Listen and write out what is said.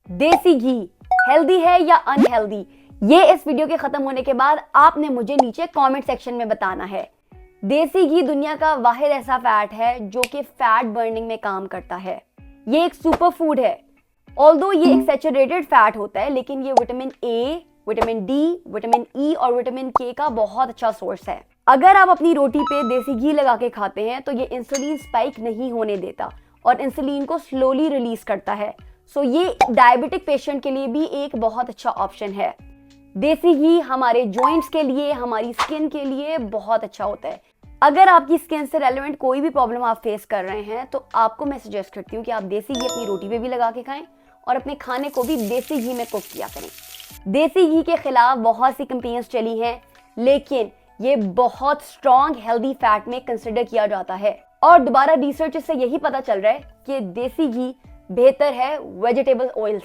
देसी घी हेल्दी है या अनहेल्दी, ये इस वीडियो के खत्म होने के बाद आपने मुझे नीचे कमेंट सेक्शन में बताना है। देसी घी दुनिया का वाहिद ऐसा फैट है जो कि फैट बर्निंग में काम करता है। ये एक सुपर फूड है। ऑल्दो ये एक सैचुरेटेड फैट होता है, लेकिन ये vitamin A, vitamin D, vitamin E और विटामिन के का बहुत अच्छा सोर्स है। अगर आप अपनी रोटी पे देसी घी लगा के खाते हैं तो ये इंसुलिन स्पाइक नहीं होने देता और इंसुलिन को स्लोली रिलीज करता है। सो ये डायबिटिक पेशेंट के लिए भी एक बहुत अच्छा ऑप्शन है। देसी घी हमारे जॉइंट्स के लिए, हमारी स्किन के लिए बहुत अच्छा होता है। अगर आपकी स्किन से रेलेवेंट कोई भी प्रॉब्लम आप फेस कर रहे हैं तो आपको मैं सजेस्ट करती हूँ कि आप देसी घी अपनी रोटी पे भी लगा के खाएं और अपने खाने को भी देसी घी में कुक किया करें। देसी घी के खिलाफ बहुत सी कंपेन्स चली हैं, लेकिन ये बहुत स्ट्रॉन्ग हेल्दी फैट में कंसिडर किया जाता है। और दोबारा रिसर्च से यही पता चल रहा है कि देसी घी बेहतर है वेजिटेबल ऑयल